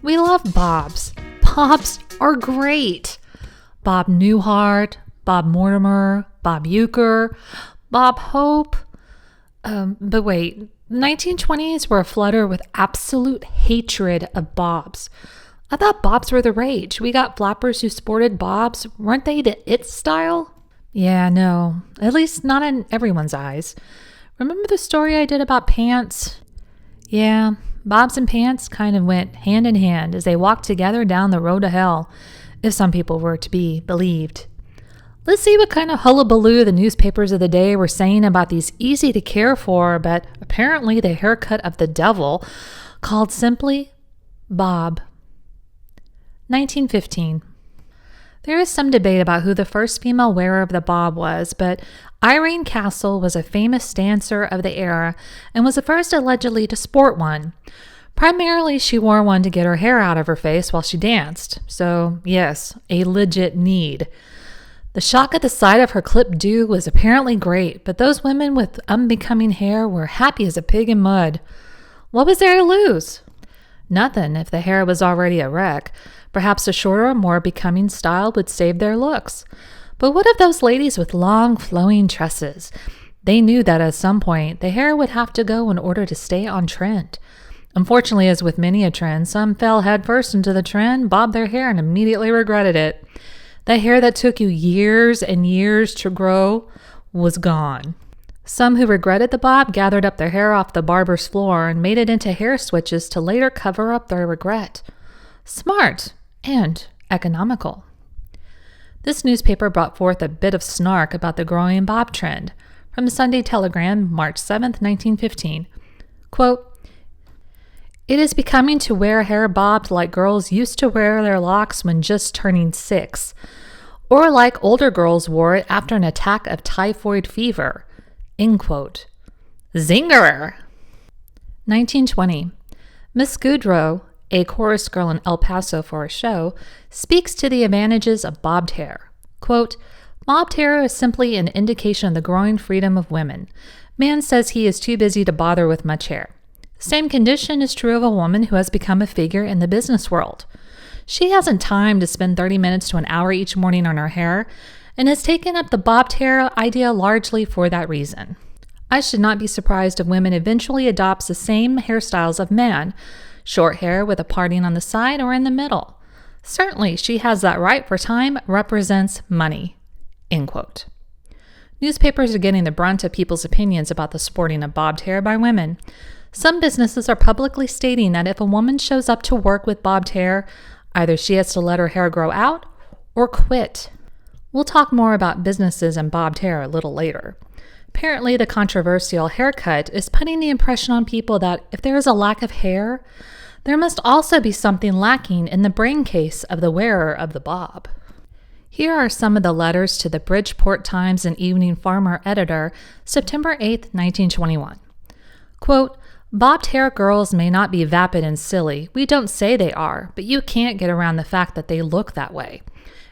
We love bobs. Bobs are great. Bob Newhart, Bob Mortimer, Bob Euchre, Bob Hope. But wait, the 1920s were aflutter with absolute hatred of bobs. I thought bobs were the rage. We got flappers who sported bobs. Weren't they the it style? Yeah, no, at least not in everyone's eyes. Remember the story I did about pants? Yeah, bobs and pants kind of went hand in hand as they walked together down the road to hell, if some people were to be believed. Let's see what kind of hullabaloo the newspapers of the day were saying about these easy to care for, but apparently the haircut of the devil, called simply Bob. 1915. There is some debate about who the first female wearer of the bob was, but Irene Castle was a famous dancer of the era and was the first allegedly to sport one. Primarily, she wore one to get her hair out of her face while she danced. So, yes, a legit need. The shock at the sight of her clipped do was apparently great, but those women with unbecoming hair were happy as a pig in mud. What was there to lose? Nothing if the hair was already a wreck. Perhaps a shorter, more becoming style would save their looks. But what of those ladies with long, flowing tresses? They knew that at some point, the hair would have to go in order to stay on trend. Unfortunately, as with many a trend, some fell headfirst into the trend, bobbed their hair, and immediately regretted it. The hair that took you years and years to grow was gone. Some who regretted the bob gathered up their hair off the barber's floor and made it into hair switches to later cover up their regret. Smart and economical. This newspaper brought forth a bit of snark about the growing bob trend. From the Sunday Telegram, March 7th, 1915. Quote, "It is becoming to wear hair bobbed like girls used to wear their locks when just turning 6, or like older girls wore it after an attack of typhoid fever." End quote. Zingerer! 1920. Miss Goodrow, a chorus girl in El Paso for a show, speaks to the advantages of bobbed hair. Quote, "Bobbed hair is simply an indication of the growing freedom of women. Man says he is too busy to bother with much hair. The same condition is true of a woman who has become a figure in the business world. She hasn't time to spend 30 minutes to an hour each morning on her hair and has taken up the bobbed hair idea largely for that reason. I should not be surprised if women eventually adopt the same hairstyles of men, short hair with a parting on the side or in the middle. Certainly, she has that right, for time represents money." End quote. Newspapers are getting the brunt of people's opinions about the sporting of bobbed hair by women. Some businesses are publicly stating that if a woman shows up to work with bobbed hair, either she has to let her hair grow out or quit. We'll talk more about businesses and bobbed hair a little later. Apparently, the controversial haircut is putting the impression on people that if there is a lack of hair, there must also be something lacking in the brain case of the wearer of the bob. Here are some of the letters to the Bridgeport Times and Evening Farmer editor, September 8, 1921. Quote, "Bobbed hair girls may not be vapid and silly. We don't say they are, but you can't get around the fact that they look that way.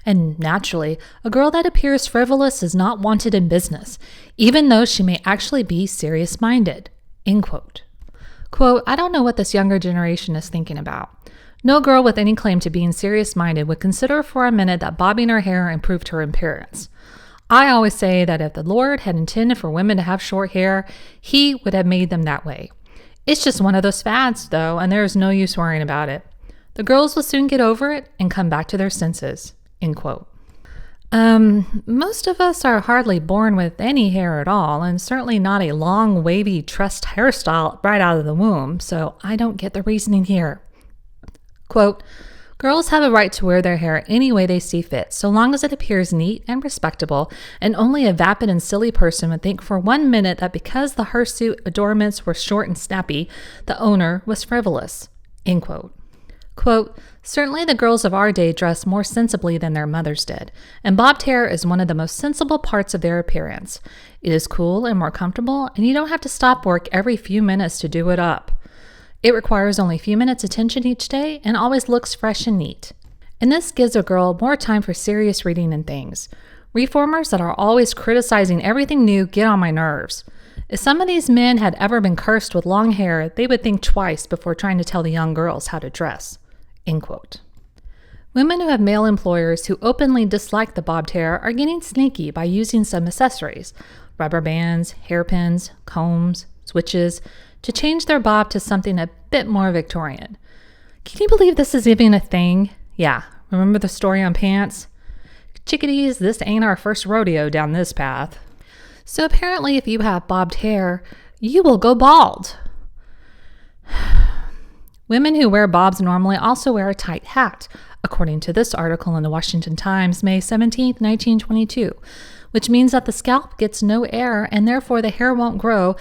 And naturally, a girl that appears frivolous is not wanted in business, even though she may actually be serious-minded." End quote. Quote, "I don't know what this younger generation is thinking about. No girl with any claim to being serious-minded would consider for a minute that bobbing her hair improved her appearance. I always say that if the Lord had intended for women to have short hair, he would have made them that way. It's just one of those fads, though, and there is no use worrying about it. The girls will soon get over it and come back to their senses." End quote. Most of us are hardly born with any hair at all, and certainly not a long, wavy, trussed hairstyle right out of the womb, so I don't get the reasoning here. Quote, "Girls have a right to wear their hair any way they see fit, so long as it appears neat and respectable, and only a vapid and silly person would think for 1 minute that because the hirsute adornments were short and snappy, the owner was frivolous." End quote. Quote, "Certainly the girls of our day dress more sensibly than their mothers did, and bobbed hair is one of the most sensible parts of their appearance. It is cool and more comfortable, and you don't have to stop work every few minutes to do it up. It requires only a few minutes attention each day and always looks fresh and neat. And this gives a girl more time for serious reading and things. Reformers that are always criticizing everything new get on my nerves. If some of these men had ever been cursed with long hair, they would think twice before trying to tell the young girls how to dress." End quote. Women who have male employers who openly dislike the bobbed hair are getting sneaky by using some accessories, rubber bands, hairpins, combs, switches, to change their bob to something a bit more Victorian. Can you believe this is even a thing? Yeah, remember the story on pants? Chickadees, this ain't our first rodeo down this path. So apparently if you have bobbed hair, you will go bald. Women who wear bobs normally also wear a tight hat, according to this article in the Washington Times, May 17, 1922, which means that the scalp gets no air and therefore the hair won't grow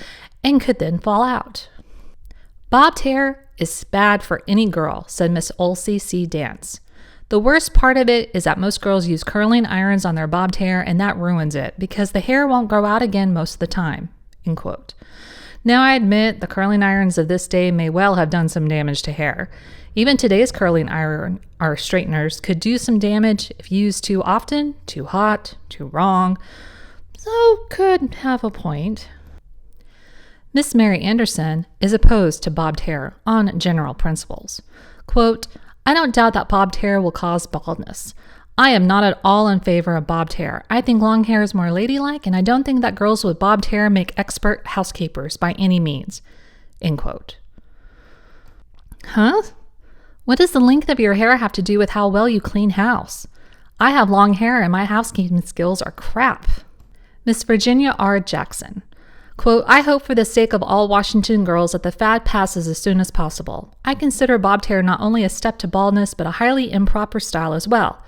and could then fall out. Bobbed hair is bad for any girl, said Miss Olsey C. Dance. The worst part of it is that most girls use curling irons on their bobbed hair and that ruins it because the hair won't grow out again most of the time. End quote. Now I admit the curling irons of this day may well have done some damage to hair. Even today's curling iron or straighteners could do some damage if used too often, too hot, too wrong. So could have a point. Miss Mary Anderson is opposed to bobbed hair on general principles. Quote, I don't doubt that bobbed hair will cause baldness. I am not at all in favor of bobbed hair. I think long hair is more ladylike, and I don't think that girls with bobbed hair make expert housekeepers by any means. End quote. Huh? What does the length of your hair have to do with how well you clean house? I have long hair and my housekeeping skills are crap. Miss Virginia R. Jackson. Quote, I hope for the sake of all Washington girls that the fad passes as soon as possible. I consider bobbed hair not only a step to baldness, but a highly improper style as well.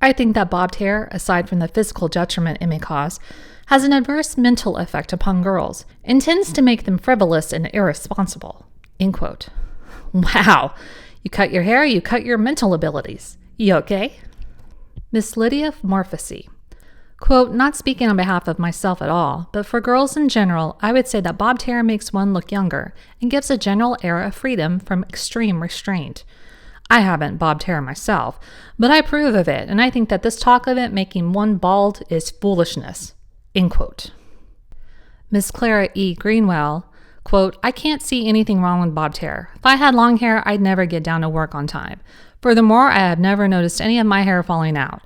I think that bobbed hair, aside from the physical detriment it may cause, has an adverse mental effect upon girls and tends to make them frivolous and irresponsible. End quote. Wow. You cut your hair, you cut your mental abilities. You okay? Miss Lydia Morphosi. Quote, not speaking on behalf of myself at all, but for girls in general, I would say that bobbed hair makes one look younger and gives a general air of freedom from extreme restraint. I haven't bobbed hair myself, but I approve of it, and I think that this talk of it making one bald is foolishness. End quote. Miss Clara E. Greenwell, quote, I can't see anything wrong with bobbed hair. If I had long hair, I'd never get down to work on time. Furthermore, I have never noticed any of my hair falling out.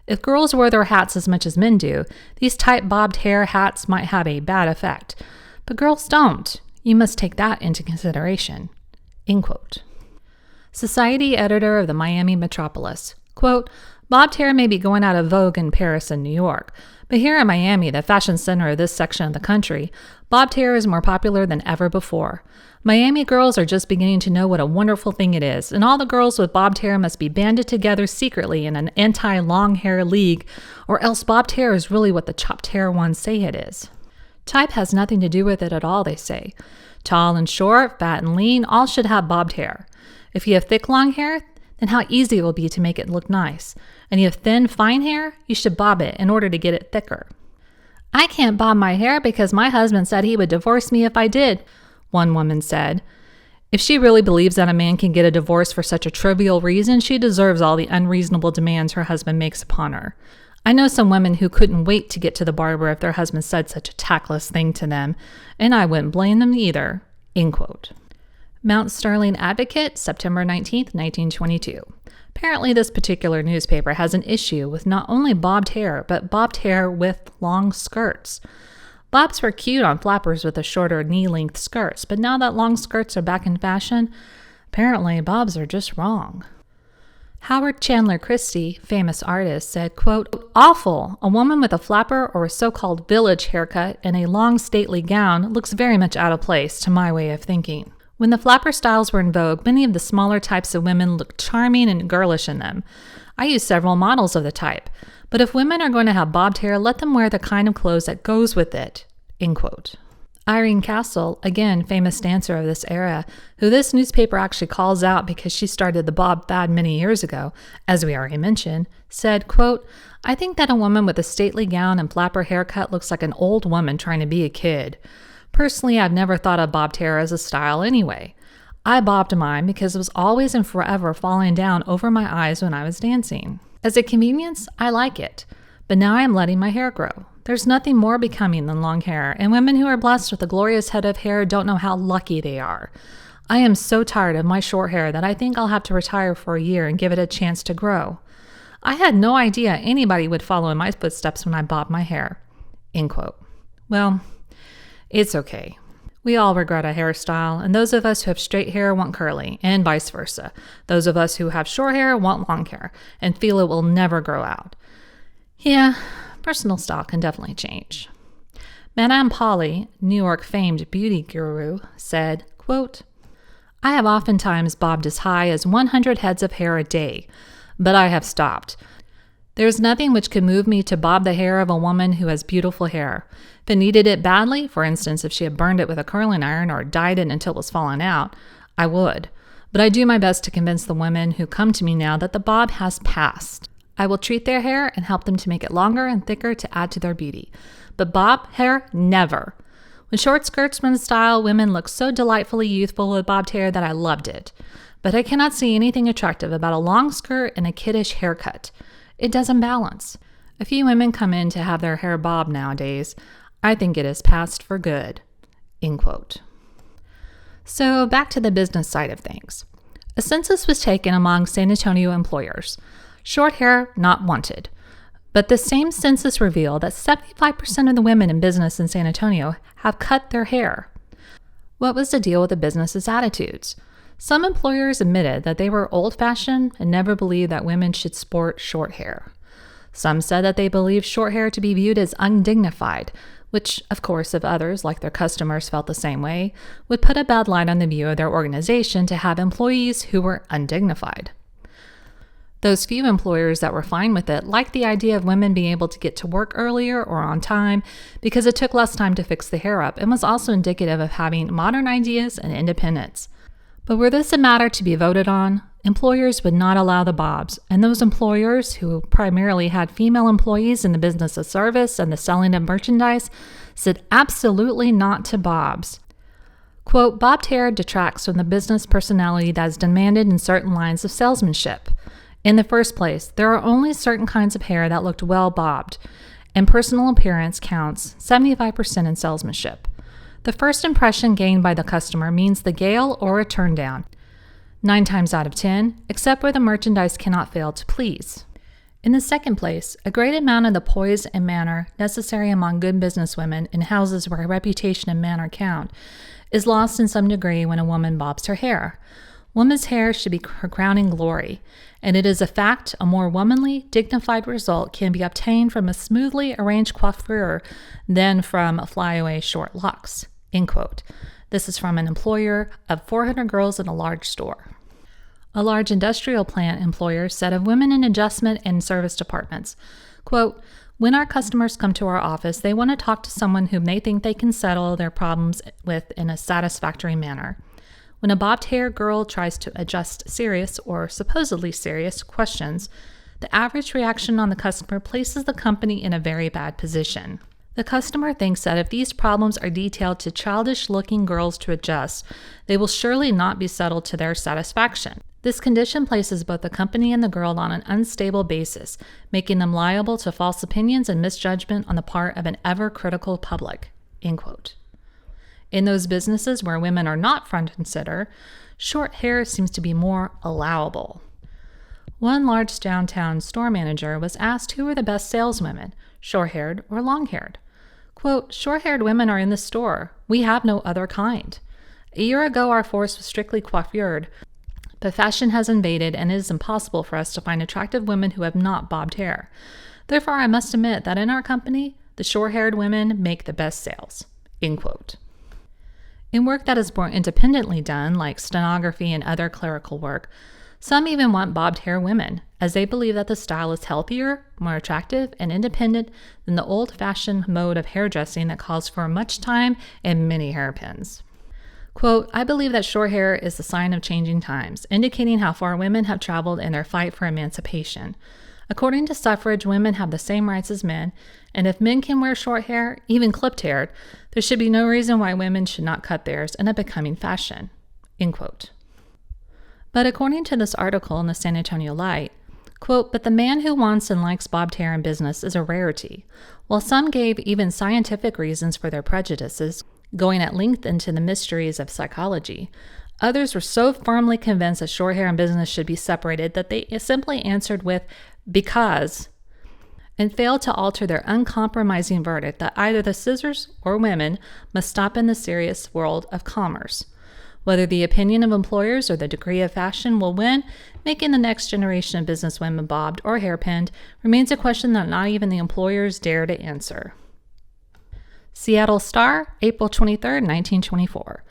If girls wear their hats as much as men do, these tight bobbed hair hats might have a bad effect. But girls don't. You must take that into consideration. End quote. Society editor of the Miami Metropolis. Quote, bobbed hair may be going out of vogue in Paris and New York, but here in Miami, the fashion center of this section of the country, bobbed hair is more popular than ever before. Miami girls are just beginning to know what a wonderful thing it is, and all the girls with bobbed hair must be banded together secretly in an anti-long hair league, or else bobbed hair is really what the chopped hair ones say it is. Type has nothing to do with it at all, they say. Tall and short, fat and lean, all should have bobbed hair. If you have thick long hair, then how easy it will be to make it look nice. And you have thin, fine hair, you should bob it in order to get it thicker. I can't bob my hair because my husband said he would divorce me if I did, one woman said. If she really believes that a man can get a divorce for such a trivial reason, she deserves all the unreasonable demands her husband makes upon her. I know some women who couldn't wait to get to the barber if their husband said such a tactless thing to them, and I wouldn't blame them either. End quote. Mount Sterling Advocate, September 19, 1922. Apparently this particular newspaper has an issue with not only bobbed hair, but bobbed hair with long skirts. Bobs were cute on flappers with the shorter knee-length skirts, but now that long skirts are back in fashion, apparently bobs are just wrong. Howard Chandler Christie, famous artist, said, quote, awful! A woman with a flapper or a so-called village haircut and a long stately gown looks very much out of place to my way of thinking. When the flapper styles were in vogue, many of the smaller types of women looked charming and girlish in them. I use several models of the type. But if women are going to have bobbed hair, let them wear the kind of clothes that goes with it. End quote. Irene Castle, again famous dancer of this era, who this newspaper actually calls out because she started the bob fad many years ago, as we already mentioned, said, quote, I think that a woman with a stately gown and flapper haircut looks like an old woman trying to be a kid. Personally, I've never thought of bobbed hair as a style anyway. I bobbed mine because it was always and forever falling down over my eyes when I was dancing. As a convenience, I like it, but now I am letting my hair grow. There's nothing more becoming than long hair, and women who are blessed with a glorious head of hair don't know how lucky they are. I am so tired of my short hair that I think I'll have to retire for a year and give it a chance to grow. I had no idea anybody would follow in my footsteps when I bobbed my hair." End quote. Well, it's okay. We all regret a hairstyle, and those of us who have straight hair want curly, and vice versa. Those of us who have short hair want long hair, and feel it will never grow out. Yeah, personal style can definitely change. Madame Polly, New York famed beauty guru, said, quote, "I have oftentimes bobbed as high as 100 heads of hair a day, but I have stopped. There is nothing which could move me to bob the hair of a woman who has beautiful hair. If it needed it badly, for instance, if she had burned it with a curling iron or dyed it until it was falling out, I would. But I do my best to convince the women who come to me now that the bob has passed. I will treat their hair and help them to make it longer and thicker to add to their beauty. But bob hair, never. When short skirts were in style, women looked so delightfully youthful with bobbed hair that I loved it. But I cannot see anything attractive about a long skirt and a kiddish haircut. It doesn't balance. A few women come in to have their hair bobbed nowadays. I think it is past for good." End quote. So back to the business side of things. A census was taken among San Antonio employers. Short hair not wanted. But the same census revealed that 75% of the women in business in San Antonio have cut their hair. What was the deal with the business's attitudes? Some employers admitted that they were old-fashioned and never believed that women should sport short hair. Some said that they believed short hair to be viewed as undignified, which, of course, if others, like their customers, felt the same way, would put a bad light on the view of their organization to have employees who were undignified. Those few employers that were fine with it liked the idea of women being able to get to work earlier or on time because it took less time to fix the hair up and was also indicative of having modern ideas and independence. But were this a matter to be voted on, employers would not allow the bobs, and those employers who primarily had female employees in the business of service and the selling of merchandise said absolutely not to bobs. Quote, "Bobbed hair detracts from the business personality that is demanded in certain lines of salesmanship. In the first place, there are only certain kinds of hair that looked well bobbed, and personal appearance counts 75% in salesmanship. The first impression gained by the customer means the gale or a turn down, 9 times out of 10, except where the merchandise cannot fail to please. In the second place, a great amount of the poise and manner necessary among good businesswomen in houses where reputation and manner count is lost in some degree when a woman bobs her hair. Woman's hair should be her crowning glory, and it is a fact a more womanly, dignified result can be obtained from a smoothly arranged coiffure than from flyaway short locks." End quote. This is from an employer of 400 girls in a large store. A large industrial plant employer said of women in adjustment and service departments, quote, "When our customers come to our office, they want to talk to someone whom they think they can settle their problems with in a satisfactory manner. When a bobbed hair girl tries to adjust serious or supposedly serious questions, the average reaction on the customer places the company in a very bad position. The customer thinks that if these problems are detailed to childish-looking girls to adjust, they will surely not be settled to their satisfaction. This condition places both the company and the girl on an unstable basis, making them liable to false opinions and misjudgment on the part of an ever-critical public." End quote. In those businesses where women are not front and center, short hair seems to be more allowable. One large downtown store manager was asked who were the best saleswomen, short-haired or long-haired. Quote, "Short-haired women are in the store. We have no other kind. A year ago, our force was strictly coiffured, but fashion has invaded and it is impossible for us to find attractive women who have not bobbed hair. Therefore, I must admit that in our company, the short-haired women make the best sales." End quote. In work that is more independently done, like stenography and other clerical work, some even want bobbed hair women, as they believe that the style is healthier, more attractive, and independent than the old-fashioned mode of hairdressing that calls for much time and many hairpins. Quote, "I believe that short hair is the sign of changing times, indicating how far women have traveled in their fight for emancipation. According to suffrage, women have the same rights as men, and if men can wear short hair, even clipped-haired, there should be no reason why women should not cut theirs in a becoming fashion." End quote. But according to this article in the San Antonio Light, quote, "But the man who wants and likes bobbed hair in business is a rarity. While some gave even scientific reasons for their prejudices, going at length into the mysteries of psychology, Others were so firmly convinced that short hair and business should be separated that they simply answered with because and failed to alter their uncompromising verdict that either the scissors or women must stop in the serious world of commerce. Whether the opinion of employers or the degree of fashion will win, making the next generation of businesswomen bobbed or hairpinned remains a question that not even the employers dare to answer. Seattle Star, April 23, 1924.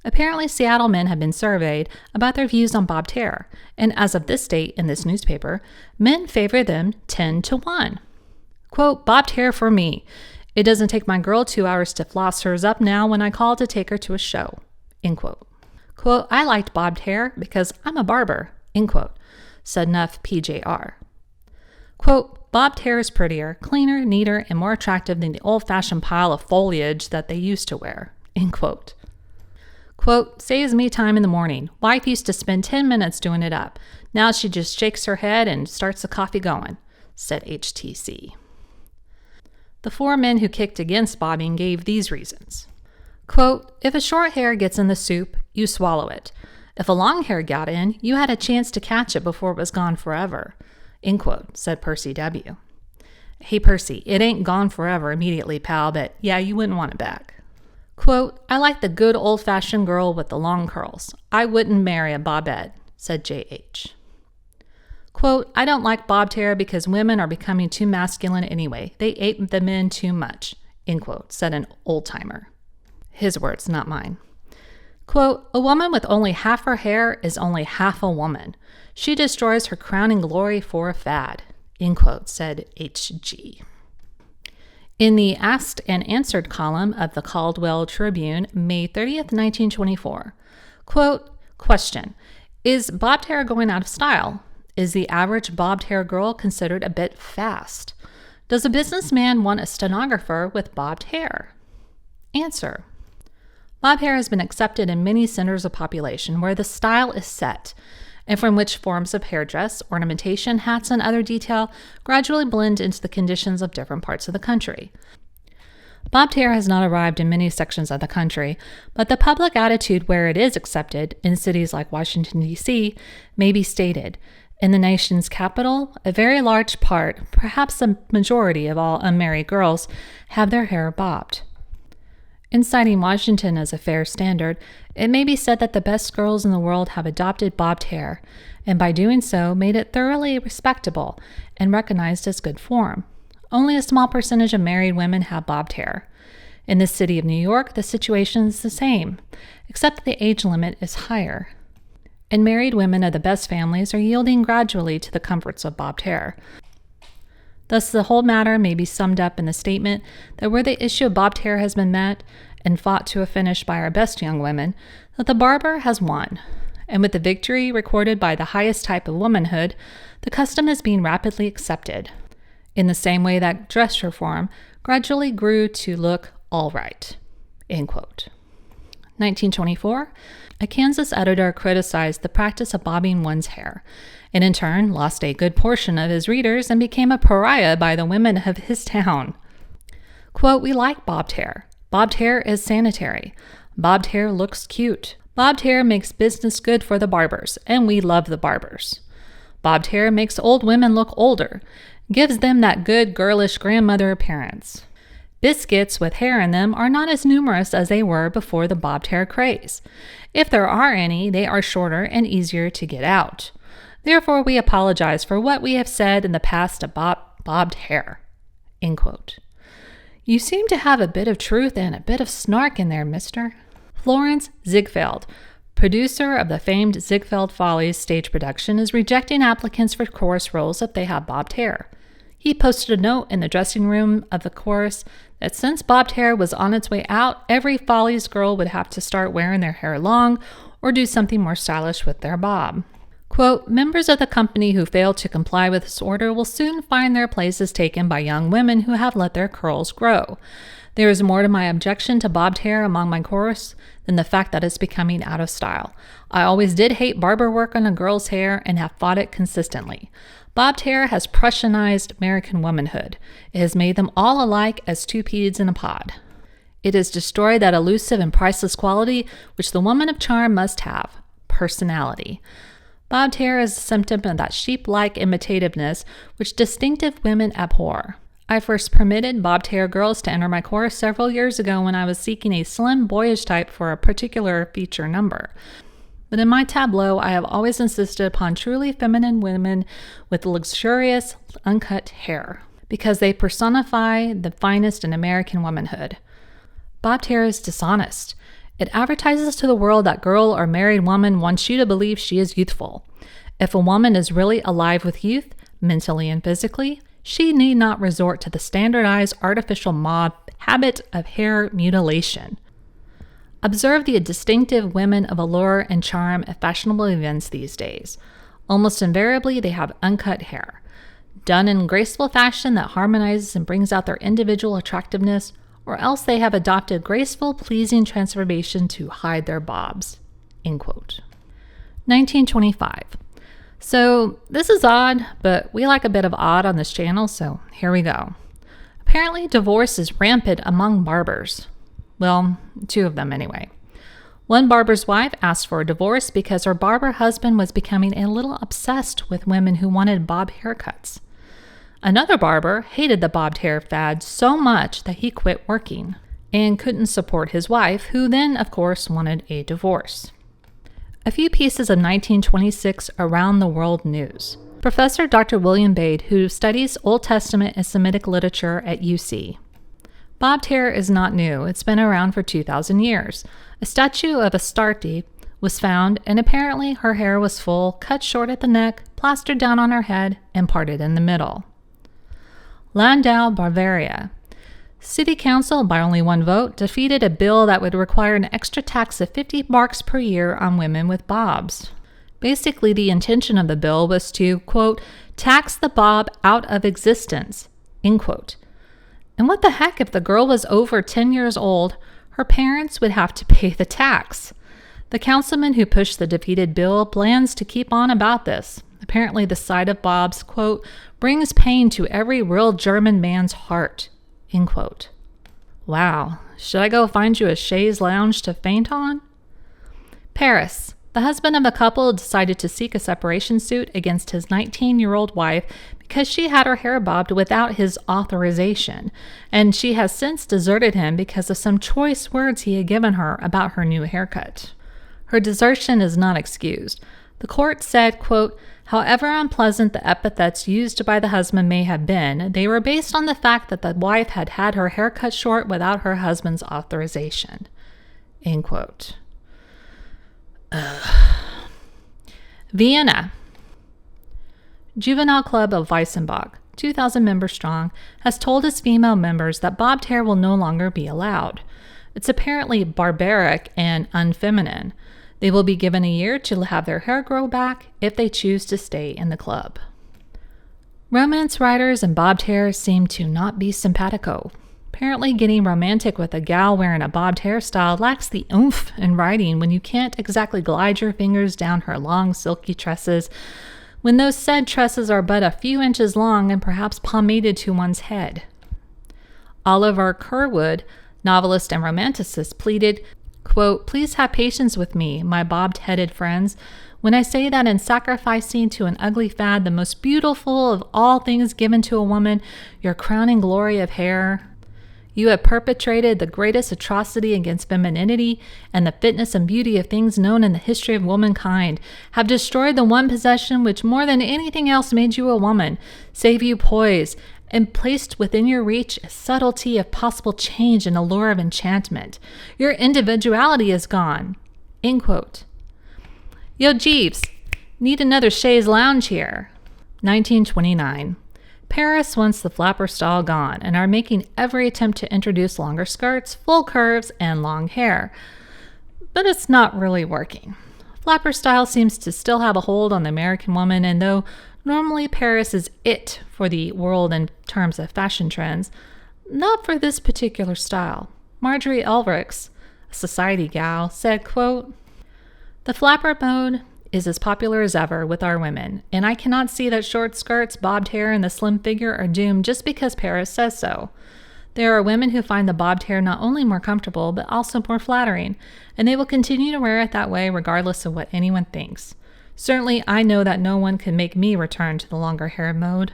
Apparently, Seattle men have been surveyed about their views on bobbed hair, and as of this date in this newspaper, men favor them 10-1. Quote, bobbed hair for me. It doesn't take my girl 2 hours to floss hers up now when I call to take her to a show. End quote. Quote, I liked bobbed hair because I'm a barber. End quote, said Nuff PJR. Quote, bobbed hair is prettier, cleaner, neater, and more attractive than the old-fashioned pile of foliage that they used to wear. End quote. Quote, saves me time in the morning. Wife used to spend 10 minutes doing it up. Now she just shakes her head and starts the coffee going, said HTC. The 4 men who kicked against bobbing gave these reasons. Quote, if a short hair gets in the soup, you swallow it. If a long hair got in, you had a chance to catch it before it was gone forever. End quote, said Percy W. Hey Percy, it ain't gone forever immediately, pal, but yeah, you wouldn't want it back. Quote, I like the good old-fashioned girl with the long curls. I wouldn't marry a bobette, said J.H. Quote, I don't like bobbed hair because women are becoming too masculine anyway. They ape the men too much, end quote, said an old-timer. His words, not mine. Quote, a woman with only half her hair is only half a woman. She destroys her crowning glory for a fad, end quote, said H.G. In the Asked and Answered column of the Caldwell Tribune, May 30th, 1924, quote, question, is bobbed hair going out of style? Is the average bobbed hair girl considered a bit fast? Does a businessman want a stenographer with bobbed hair? Answer. Bob hair has been accepted in many centers of population where the style is set, and from which forms of hairdress, ornamentation, hats, and other detail gradually blend into the conditions of different parts of the country. Bobbed hair has not arrived in many sections of the country, but the public attitude where it is accepted, in cities like Washington, D.C., may be stated. In the nation's capital, a very large part, perhaps a majority of all unmarried girls, have their hair bobbed. In citing Washington as a fair standard, it may be said that the best girls in the world have adopted bobbed hair, and by doing so made it thoroughly respectable and recognized as good form. Only a small percentage of married women have bobbed hair. In the city of New York, the situation is the same, except that the age limit is higher. And married women of the best families are yielding gradually to the comforts of bobbed hair. Thus, the whole matter may be summed up in the statement that where the issue of bobbed hair has been met and fought to a finish by our best young women, that the barber has won. And with the victory recorded by the highest type of womanhood, the custom is being rapidly accepted, in the same way that dress reform gradually grew to look all right. End quote. 1924, a Kansas editor criticized the practice of bobbing one's hair, and in turn lost a good portion of his readers and became a pariah by the women of his town. Quote, we like bobbed hair. Bobbed hair is sanitary. Bobbed hair looks cute. Bobbed hair makes business good for the barbers, and we love the barbers. Bobbed hair makes old women look older, gives them that good girlish grandmother appearance. Biscuits with hair in them are not as numerous as they were before the bobbed hair craze. If there are any, they are shorter and easier to get out. Therefore, we apologize for what we have said in the past about bobbed hair. End quote. You seem to have a bit of truth and a bit of snark in there, mister. Florence Ziegfeld, producer of the famed Ziegfeld Follies stage production, is rejecting applicants for chorus roles if they have bobbed hair. He posted a note in the dressing room of the chorus that since bobbed hair was on its way out, every Follies girl would have to start wearing their hair long or do something more stylish with their bob. Quote, members of the company who fail to comply with this order will soon find their places taken by young women who have let their curls grow. There is more to my objection to bobbed hair among my chorus than the fact that it's becoming out of style. I always did hate barber work on a girl's hair and have fought it consistently. Bobbed hair has Prussianized American womanhood. It has made them all alike as two peas in a pod. It has destroyed that elusive and priceless quality which the woman of charm must have: personality. Bobbed hair is a symptom of that sheep-like imitativeness which distinctive women abhor. I first permitted bobbed hair girls to enter my course several years ago when I was seeking a slim, boyish type for a particular feature number. But in my tableau, I have always insisted upon truly feminine women with luxurious, uncut hair, because they personify the finest in American womanhood. Bobbed hair is dishonest. It advertises to the world that girl or married woman wants you to believe she is youthful. If a woman is really alive with youth, mentally and physically, she need not resort to the standardized artificial mob habit of hair mutilation. Observe the distinctive women of allure and charm at fashionable events these days. Almost invariably, they have uncut hair, done in graceful fashion that harmonizes and brings out their individual attractiveness, or else they have adopted graceful, pleasing transformation to hide their bobs." End quote. 1925. So this is odd, but we like a bit of odd on this channel, so here we go. Apparently, divorce is rampant among barbers. Well, 2 of them anyway. One barber's wife asked for a divorce because her barber husband was becoming a little obsessed with women who wanted bob haircuts. Another barber hated the bobbed hair fad so much that he quit working and couldn't support his wife, who then, of course, wanted a divorce. A few pieces of 1926 around the world news. Professor Dr. William Bade, who studies Old Testament and Semitic literature at UC. Bobbed hair is not new. It's been around for 2,000 years. A statue of Astarte was found, and apparently her hair was full, cut short at the neck, plastered down on her head, and parted in the middle. Landau, Bavaria. City Council, by only 1 vote, defeated a bill that would require an extra tax of 50 marks per year on women with bobs. Basically, the intention of the bill was to, quote, tax the bob out of existence, end quote. And what the heck, if the girl was over 10 years old, her parents would have to pay the tax. The councilman who pushed the defeated bill plans to keep on about this. Apparently, the sight of bobs, quote, brings pain to every real German man's heart, end quote. Wow, should I go find you a chaise lounge to faint on? Paris. The husband of a couple decided to seek a separation suit against his 19-year-old wife because she had her hair bobbed without his authorization, and she has since deserted him because of some choice words he had given her about her new haircut. Her desertion is not excused. The court said, quote, however unpleasant the epithets used by the husband may have been, they were based on the fact that the wife had had her hair cut short without her husband's authorization, end quote. Vienna. Juvenile Club of Weissenbach, 2,000 members strong, has told its female members that bobbed hair will no longer be allowed. It's apparently barbaric and unfeminine. They will be given a year to have their hair grow back if they choose to stay in the club. Romance writers and bobbed hair seem to not be simpatico. Apparently, getting romantic with a gal wearing a bobbed hairstyle lacks the oomph in writing when you can't exactly glide your fingers down her long, silky tresses, when those said tresses are but a few inches long and perhaps pomaded to one's head. Oliver Curwood, novelist and romanticist, pleaded, quote, please have patience with me, my bobbed-headed friends, when I say that in sacrificing to an ugly fad the most beautiful of all things given to a woman, your crowning glory of hair, you have perpetrated the greatest atrocity against femininity and the fitness and beauty of things known in the history of womankind, have destroyed the one possession which more than anything else made you a woman, save you poise, and placed within your reach a subtlety of possible change and allure of enchantment. Your individuality is gone. End quote. Yo, Jeeves, need another chaise lounge here. 1929. Paris wants the flapper style gone and are making every attempt to introduce longer skirts, full curves, and long hair. But it's not really working. Flapper style seems to still have a hold on the American woman, and though normally Paris is it for the world in terms of fashion trends, not for this particular style. Marjorie Elrics, a society gal, said, quote, the flapper mode is as popular as ever with our women, and I cannot see that short skirts, bobbed hair, and the slim figure are doomed just because Paris says so. There are women who find the bobbed hair not only more comfortable, but also more flattering, and they will continue to wear it that way regardless of what anyone thinks. Certainly, I know that no one can make me return to the longer hair mode.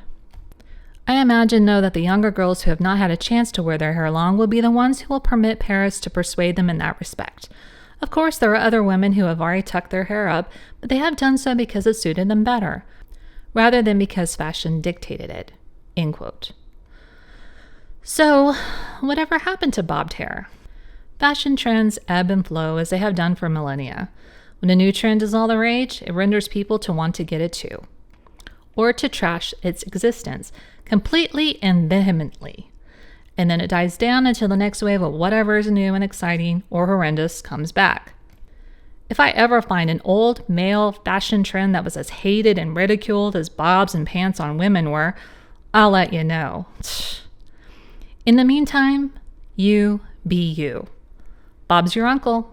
I imagine, though, that the younger girls who have not had a chance to wear their hair long will be the ones who will permit parents to persuade them in that respect. Of course, there are other women who have already tucked their hair up, but they have done so because it suited them better, rather than because fashion dictated it." End quote. So, whatever happened to bobbed hair? Fashion trends ebb and flow as they have done for millennia. When a new trend is all the rage, it renders people to want to get it too, or to trash its existence completely and vehemently. And then it dies down until the next wave of whatever is new and exciting or horrendous comes back. If I ever find an old male fashion trend that was as hated and ridiculed as bobs and pants on women were, I'll let you know. In the meantime, you be you. Bob's your uncle.